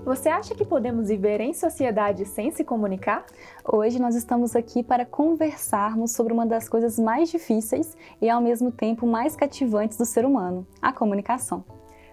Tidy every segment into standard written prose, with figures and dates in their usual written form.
Você acha que podemos viver em sociedade sem se comunicar? Hoje nós estamos aqui para conversarmos sobre uma das coisas mais difíceis e ao mesmo tempo mais cativantes do ser humano, a comunicação.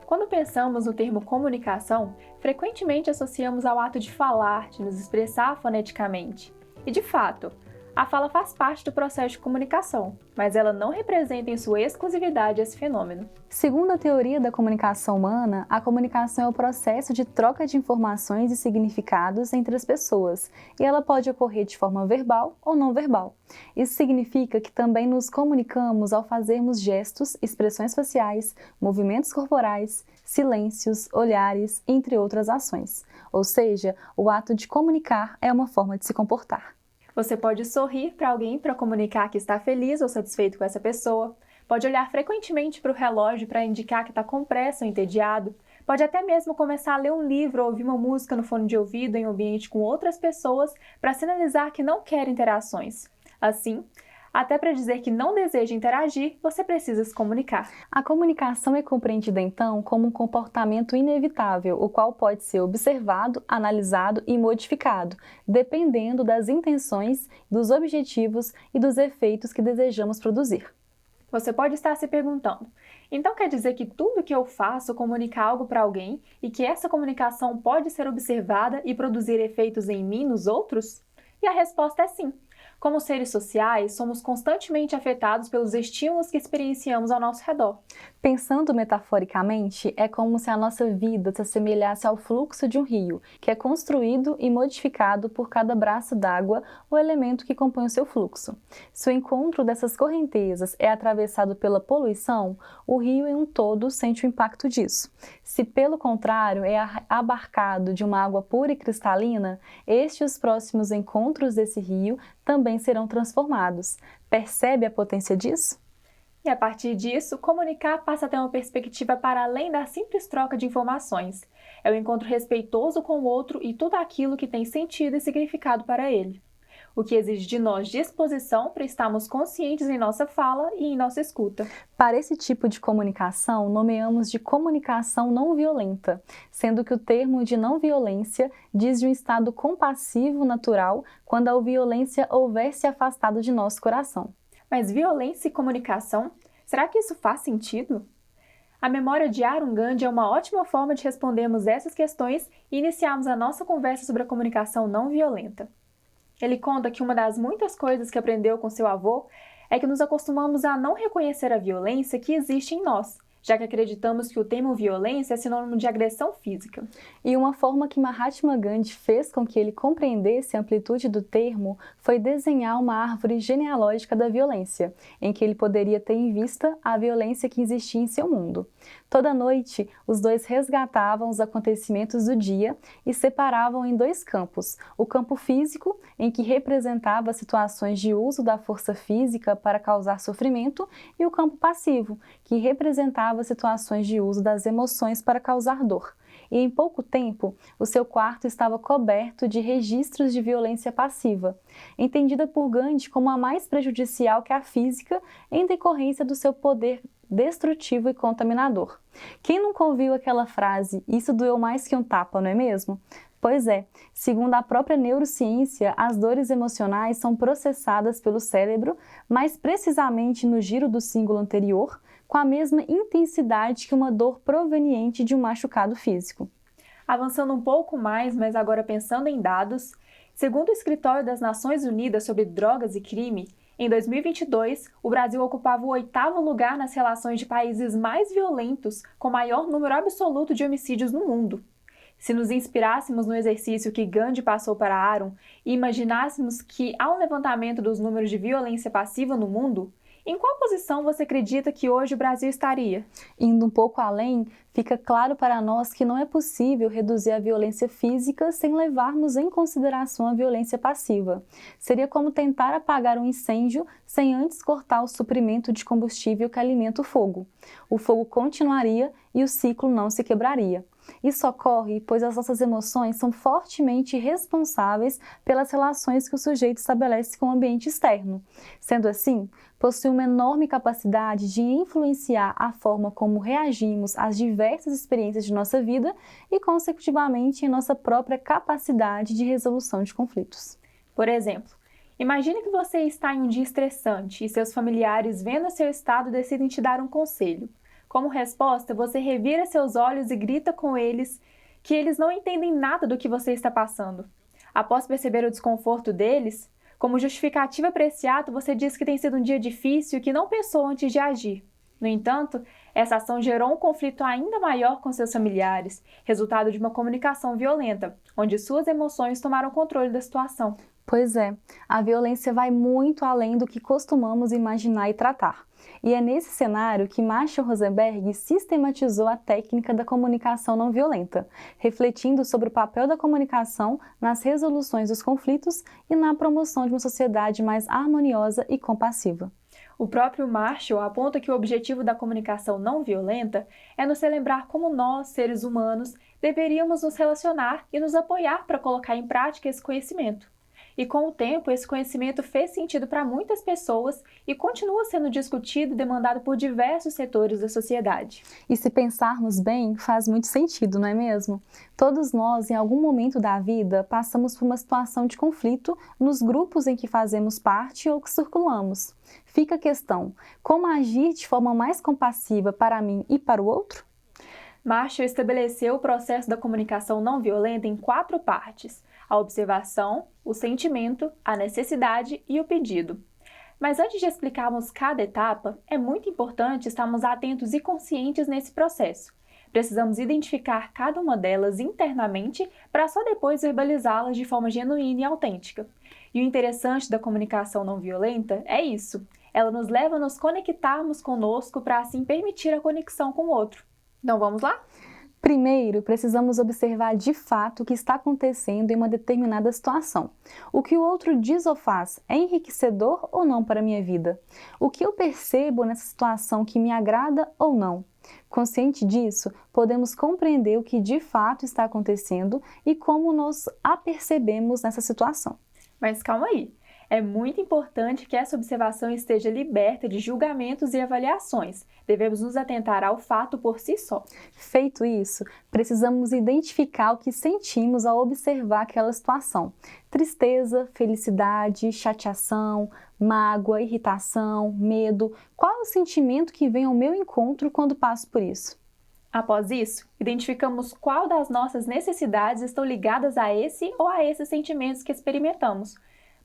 Quando pensamos no termo comunicação, frequentemente associamos ao ato de falar, de nos expressar foneticamente. E de fato, a fala faz parte do processo de comunicação, mas ela não representa em sua exclusividade esse fenômeno. Segundo a teoria da comunicação humana, a comunicação é o processo de troca de informações e significados entre as pessoas, e ela pode ocorrer de forma verbal ou não verbal. Isso significa que também nos comunicamos ao fazermos gestos, expressões faciais, movimentos corporais, silêncios, olhares, entre outras ações. Ou seja, o ato de comunicar é uma forma de se comportar. Você pode sorrir para alguém para comunicar que está feliz ou satisfeito com essa pessoa, pode olhar frequentemente para o relógio para indicar que está com pressa ou entediado, pode até mesmo começar a ler um livro ou ouvir uma música no fone de ouvido em um ambiente com outras pessoas para sinalizar que não quer interações. Assim, até para dizer que não deseja interagir, você precisa se comunicar. A comunicação é compreendida então como um comportamento inevitável, o qual pode ser observado, analisado e modificado, dependendo das intenções, dos objetivos e dos efeitos que desejamos produzir. Você pode estar se perguntando, então quer dizer que tudo que eu faço comunica algo para alguém e que essa comunicação pode ser observada e produzir efeitos em mim e nos outros? E a resposta é sim. Como seres sociais, somos constantemente afetados pelos estímulos que experienciamos ao nosso redor. Pensando metaforicamente, é como se a nossa vida se assemelhasse ao fluxo de um rio, que é construído e modificado por cada braço d'água ou elemento que compõe o seu fluxo. Se o encontro dessas correntezas é atravessado pela poluição, o rio em um todo sente o impacto disso. Se, pelo contrário, é abarcado de uma água pura e cristalina, estes e os próximos encontros desse rio também serão transformados. Percebe a potência disso? E a partir disso, comunicar passa a ter uma perspectiva para além da simples troca de informações. É o encontro respeitoso com o outro e tudo aquilo que tem sentido e significado para ele. O que exige de nós disposição para estarmos conscientes em nossa fala e em nossa escuta. Para esse tipo de comunicação, nomeamos de comunicação não violenta, sendo que o termo de não violência diz de um estado compassivo natural quando a violência houver se afastado de nosso coração. Mas violência e comunicação? Será que isso faz sentido? A memória de Arun Gandhi é uma ótima forma de respondermos essas questões e iniciarmos a nossa conversa sobre a comunicação não violenta. Ele conta que uma das muitas coisas que aprendeu com seu avô é que nos acostumamos a não reconhecer a violência que existe em nós, já que acreditamos que o termo violência é sinônimo de agressão física. E uma forma que Mahatma Gandhi fez com que ele compreendesse a amplitude do termo foi desenhar uma árvore genealógica da violência, em que ele poderia ter em vista a violência que existia em seu mundo. Toda noite, os dois resgatavam os acontecimentos do dia e separavam em dois campos: o campo físico, em que representava situações de uso da força física para causar sofrimento, e o campo passivo, que representava situações de uso das emoções para causar dor. E em pouco tempo, o seu quarto estava coberto de registros de violência passiva, entendida por Gandhi como a mais prejudicial que a física em decorrência do seu poder destrutivo e contaminador. Quem nunca ouviu aquela frase, isso doeu mais que um tapa, não é mesmo? Pois é, segundo a própria neurociência, as dores emocionais são processadas pelo cérebro, mais precisamente no giro do cíngulo anterior, com a mesma intensidade que uma dor proveniente de um machucado físico. Avançando um pouco mais, mas agora pensando em dados, segundo o Escritório das Nações Unidas sobre Drogas e Crime, em 2022, o Brasil ocupava o 8º lugar nas relações de países mais violentos, com maior número absoluto de homicídios no mundo. Se nos inspirássemos no exercício que Gandhi passou para Arun e imaginássemos que há um levantamento dos números de violência passiva no mundo, em qual posição você acredita que hoje o Brasil estaria? Indo um pouco além, fica claro para nós que não é possível reduzir a violência física sem levarmos em consideração a violência passiva. Seria como tentar apagar um incêndio sem antes cortar o suprimento de combustível que alimenta o fogo. O fogo continuaria e o ciclo não se quebraria. Isso ocorre pois as nossas emoções são fortemente responsáveis pelas relações que o sujeito estabelece com o ambiente externo. Sendo assim, possui uma enorme capacidade de influenciar a forma como reagimos às diversas experiências de nossa vida e, consecutivamente, em nossa própria capacidade de resolução de conflitos. Por exemplo, imagine que você está em um dia estressante e seus familiares, vendo seu estado, decidem te dar um conselho. Como resposta, você revira seus olhos e grita com eles que eles não entendem nada do que você está passando. Após perceber o desconforto deles, como justificativa para esse ato, você diz que tem sido um dia difícil e que não pensou antes de agir. No entanto, essa ação gerou um conflito ainda maior com seus familiares, resultado de uma comunicação violenta, onde suas emoções tomaram controle da situação. Pois é, a violência vai muito além do que costumamos imaginar e tratar. E é nesse cenário que Marshall Rosenberg sistematizou a técnica da comunicação não violenta, refletindo sobre o papel da comunicação nas resoluções dos conflitos e na promoção de uma sociedade mais harmoniosa e compassiva. O próprio Marshall aponta que o objetivo da comunicação não violenta é nos relembrar como nós, seres humanos, deveríamos nos relacionar e nos apoiar para colocar em prática esse conhecimento. E com o tempo, esse conhecimento fez sentido para muitas pessoas e continua sendo discutido e demandado por diversos setores da sociedade. E se pensarmos bem, faz muito sentido, não é mesmo? Todos nós, em algum momento da vida, passamos por uma situação de conflito nos grupos em que fazemos parte ou que circulamos. Fica a questão: como agir de forma mais compassiva para mim e para o outro? Marshall estabeleceu o processo da comunicação não violenta em 4 partes: a observação, o sentimento, a necessidade e o pedido. Mas antes de explicarmos cada etapa, é muito importante estarmos atentos e conscientes nesse processo. Precisamos identificar cada uma delas internamente para só depois verbalizá-las de forma genuína e autêntica. E o interessante da comunicação não violenta é isso: ela nos leva a nos conectarmos conosco para assim permitir a conexão com o outro. Então vamos lá? Primeiro, precisamos observar de fato o que está acontecendo em uma determinada situação. O que o outro diz ou faz é enriquecedor ou não para a minha vida? O que eu percebo nessa situação que me agrada ou não? Consciente disso, podemos compreender o que de fato está acontecendo e como nos apercebemos nessa situação. Mas calma aí. É muito importante que essa observação esteja liberta de julgamentos e avaliações. Devemos nos atentar ao fato por si só. Feito isso, precisamos identificar o que sentimos ao observar aquela situação. Tristeza, felicidade, chateação, mágoa, irritação, medo. Qual é o sentimento que vem ao meu encontro quando passo por isso? Após isso, identificamos qual das nossas necessidades estão ligadas a esse ou a esses sentimentos que experimentamos.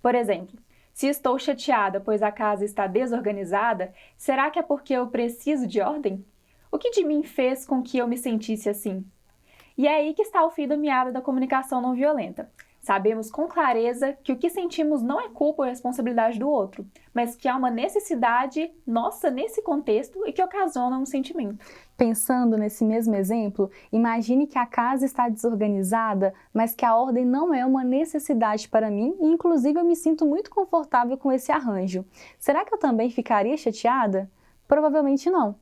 Por exemplo, se estou chateada pois a casa está desorganizada, será que é porque eu preciso de ordem? O que de mim fez com que eu me sentisse assim? E é aí que está o fio da meada da comunicação não violenta. Sabemos com clareza que o que sentimos não é culpa ou responsabilidade do outro, mas que há uma necessidade nossa nesse contexto e que ocasiona um sentimento. Pensando nesse mesmo exemplo, imagine que a casa está desorganizada, mas que a ordem não é uma necessidade para mim e, inclusive, eu me sinto muito confortável com esse arranjo. Será que eu também ficaria chateada? Provavelmente não.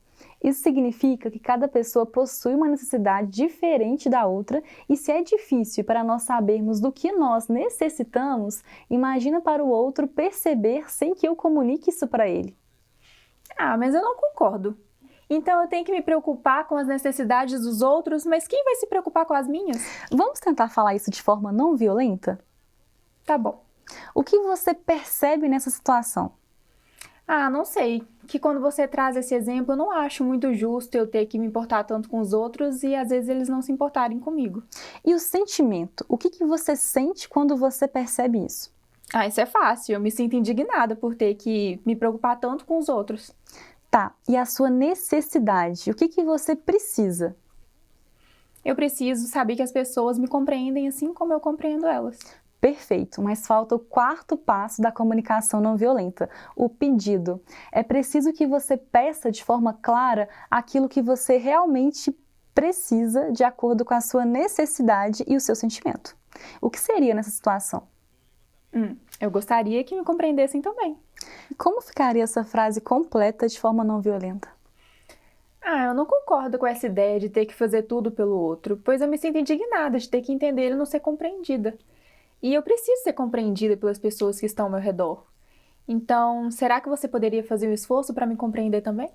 Isso significa que cada pessoa possui uma necessidade diferente da outra e se é difícil para nós sabermos do que nós necessitamos, imagina para o outro perceber sem que eu comunique isso para ele. Mas eu não concordo. Então eu tenho que me preocupar com as necessidades dos outros, mas quem vai se preocupar com as minhas? Vamos tentar falar isso de forma não violenta? Tá bom. O que você percebe nessa situação? Não sei. Que quando você traz esse exemplo, eu não acho muito justo eu ter que me importar tanto com os outros e às vezes eles não se importarem comigo. E o sentimento? O que você sente quando você percebe isso? Isso é fácil. Eu me sinto indignada por ter que me preocupar tanto com os outros. Tá, e a sua necessidade? O que você precisa? Eu preciso saber que as pessoas me compreendem assim como eu compreendo elas. Perfeito, mas falta o 4º passo da comunicação não violenta, o pedido. É preciso que você peça de forma clara aquilo que você realmente precisa de acordo com a sua necessidade e o seu sentimento. O que seria nessa situação? Eu gostaria que me compreendessem também. E como ficaria essa frase completa de forma não violenta? Eu não concordo com essa ideia de ter que fazer tudo pelo outro, pois eu me sinto indignada de ter que entender ele e não ser compreendida. E eu preciso ser compreendida pelas pessoas que estão ao meu redor. Então, será que você poderia fazer um esforço para me compreender também?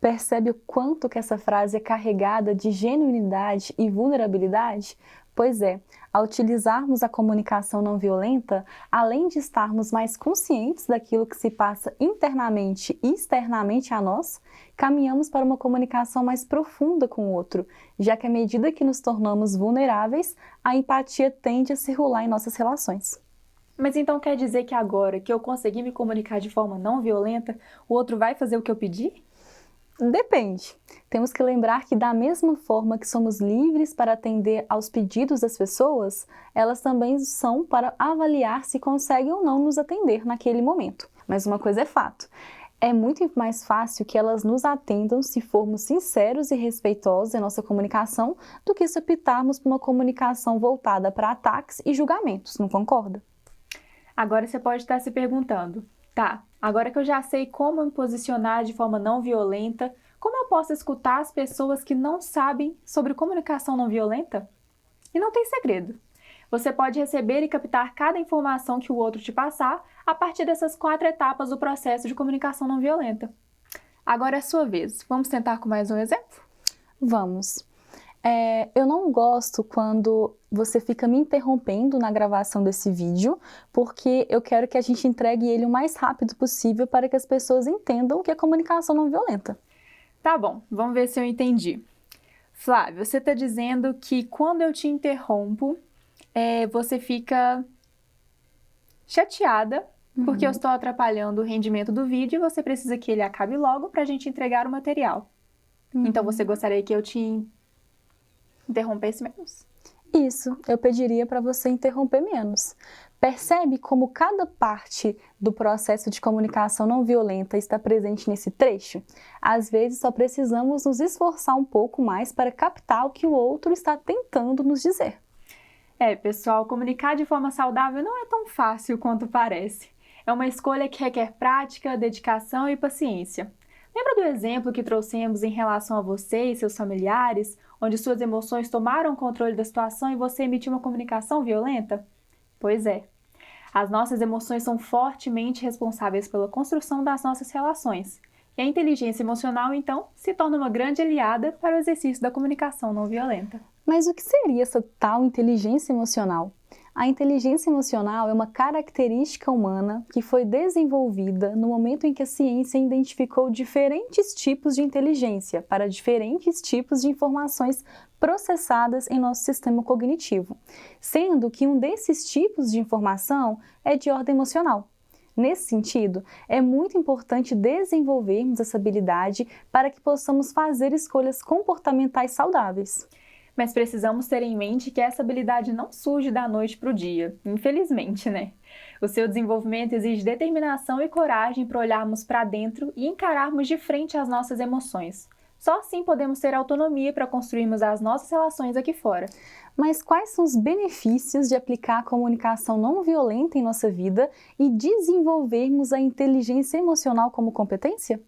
Percebe o quanto que essa frase é carregada de genuinidade e vulnerabilidade? Pois é, ao utilizarmos a comunicação não violenta, além de estarmos mais conscientes daquilo que se passa internamente e externamente a nós, caminhamos para uma comunicação mais profunda com o outro, já que à medida que nos tornamos vulneráveis, a empatia tende a circular em nossas relações. Mas então quer dizer que agora que eu consegui me comunicar de forma não violenta, o outro vai fazer o que eu pedi? Depende. Temos que lembrar que da mesma forma que somos livres para atender aos pedidos das pessoas, elas também são para avaliar se conseguem ou não nos atender naquele momento. Mas uma coisa é fato, é muito mais fácil que elas nos atendam se formos sinceros e respeitosos em nossa comunicação do que se optarmos por uma comunicação voltada para ataques e julgamentos, não concorda? Agora você pode estar se perguntando, tá, agora que eu já sei como me posicionar de forma não violenta, como eu posso escutar as pessoas que não sabem sobre comunicação não violenta? E não tem segredo. Você pode receber e captar cada informação que o outro te passar a partir dessas 4 etapas do processo de comunicação não violenta. Agora é a sua vez. Vamos tentar com mais um exemplo? Vamos. Eu não gosto quando você fica me interrompendo na gravação desse vídeo, porque eu quero que a gente entregue ele o mais rápido possível para que as pessoas entendam o que é comunicação não violenta. Tá bom, vamos ver se eu entendi. Flávio, você está dizendo que quando eu te interrompo, você fica chateada porque eu estou atrapalhando o rendimento do vídeo e você precisa que ele acabe logo para a gente entregar o material. Então você gostaria que eu te interrompesse menos? Isso, eu pediria para você interromper menos. Percebe como cada parte do processo de comunicação não violenta está presente nesse trecho? Às vezes só precisamos nos esforçar um pouco mais para captar o que o outro está tentando nos dizer. Pessoal, comunicar de forma saudável não é tão fácil quanto parece. É uma escolha que requer prática, dedicação e paciência. Lembra do exemplo que trouxemos em relação a você e seus familiares, onde suas emoções tomaram o controle da situação e você emitiu uma comunicação violenta? Pois é. As nossas emoções são fortemente responsáveis pela construção das nossas relações. E a inteligência emocional, então, se torna uma grande aliada para o exercício da comunicação não violenta. Mas o que seria essa tal inteligência emocional? A inteligência emocional é uma característica humana que foi desenvolvida no momento em que a ciência identificou diferentes tipos de inteligência para diferentes tipos de informações processadas em nosso sistema cognitivo, sendo que um desses tipos de informação é de ordem emocional. Nesse sentido, é muito importante desenvolvermos essa habilidade para que possamos fazer escolhas comportamentais saudáveis. Mas precisamos ter em mente que essa habilidade não surge da noite para o dia, infelizmente, né? O seu desenvolvimento exige determinação e coragem para olharmos para dentro e encararmos de frente as nossas emoções. Só assim podemos ter autonomia para construirmos as nossas relações aqui fora. Mas quais são os benefícios de aplicar a comunicação não violenta em nossa vida e desenvolvermos a inteligência emocional como competência?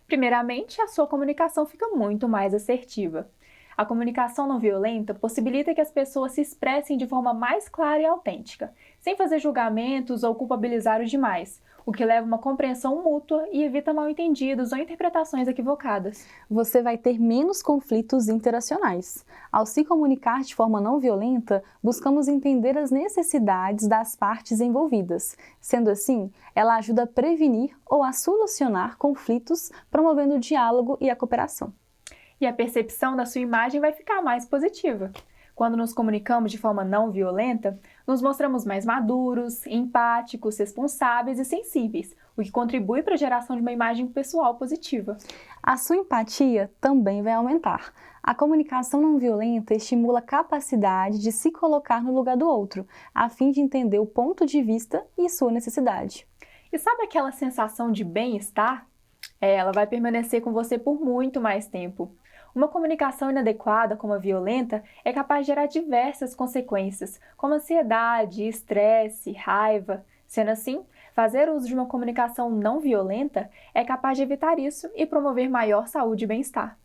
Primeiramente, a sua comunicação fica muito mais assertiva. A comunicação não violenta possibilita que as pessoas se expressem de forma mais clara e autêntica, sem fazer julgamentos ou culpabilizar os demais, o que leva a uma compreensão mútua e evita mal-entendidos ou interpretações equivocadas. Você vai ter menos conflitos interacionais. Ao se comunicar de forma não violenta, buscamos entender as necessidades das partes envolvidas. Sendo assim, ela ajuda a prevenir ou a solucionar conflitos, promovendo o diálogo e a cooperação. E a percepção da sua imagem vai ficar mais positiva. Quando nos comunicamos de forma não violenta, nos mostramos mais maduros, empáticos, responsáveis e sensíveis, o que contribui para a geração de uma imagem pessoal positiva. A sua empatia também vai aumentar. A comunicação não violenta estimula a capacidade de se colocar no lugar do outro, a fim de entender o ponto de vista e sua necessidade. E sabe aquela sensação de bem-estar? Ela vai permanecer com você por muito mais tempo. Uma comunicação inadequada, como a violenta, é capaz de gerar diversas consequências, como ansiedade, estresse, raiva. Sendo assim, fazer uso de uma comunicação não violenta é capaz de evitar isso e promover maior saúde e bem-estar.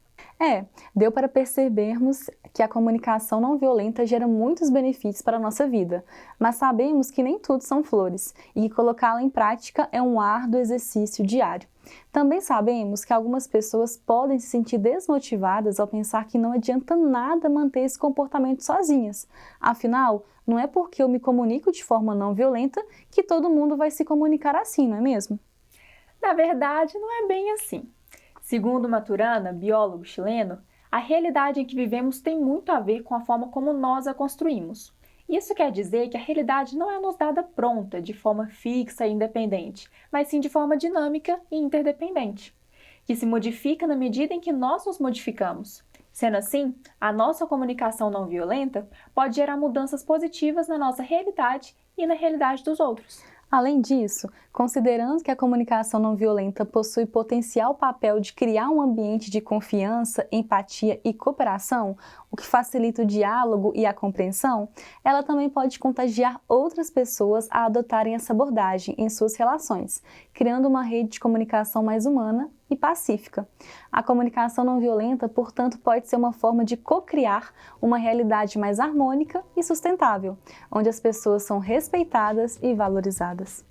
Deu para percebermos que a comunicação não violenta gera muitos benefícios para a nossa vida, mas sabemos que nem tudo são flores e que colocá-la em prática é um árduo exercício diário. Também sabemos que algumas pessoas podem se sentir desmotivadas ao pensar que não adianta nada manter esse comportamento sozinhas. Afinal, não é porque eu me comunico de forma não violenta que todo mundo vai se comunicar assim, não é mesmo? Na verdade, não é bem assim. Segundo Maturana, biólogo chileno, a realidade em que vivemos tem muito a ver com a forma como nós a construímos. Isso quer dizer que a realidade não é nos dada pronta, de forma fixa e independente, mas sim de forma dinâmica e interdependente, que se modifica na medida em que nós nos modificamos. Sendo assim, a nossa comunicação não violenta pode gerar mudanças positivas na nossa realidade e na realidade dos outros. Além disso, considerando que a comunicação não violenta possui potencial papel de criar um ambiente de confiança, empatia e cooperação, o que facilita o diálogo e a compreensão, ela também pode contagiar outras pessoas a adotarem essa abordagem em suas relações, criando uma rede de comunicação mais humana e pacífica. A comunicação não violenta, portanto, pode ser uma forma de co-criar uma realidade mais harmônica e sustentável, onde as pessoas são respeitadas e valorizadas.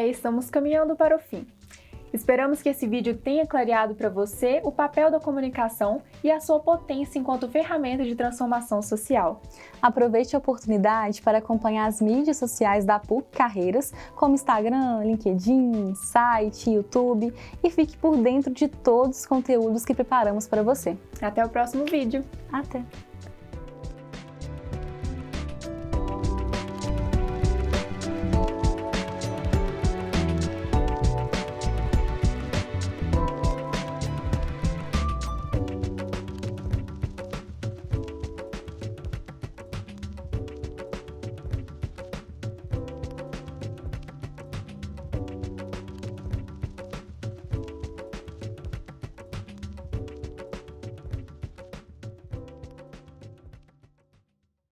Estamos caminhando para o fim. Esperamos que esse vídeo tenha clareado para você o papel da comunicação e a sua potência enquanto ferramenta de transformação social. Aproveite a oportunidade para acompanhar as mídias sociais da PUC Carreiras, como Instagram, LinkedIn, site, YouTube, e fique por dentro de todos os conteúdos que preparamos para você. Até o próximo vídeo. Até!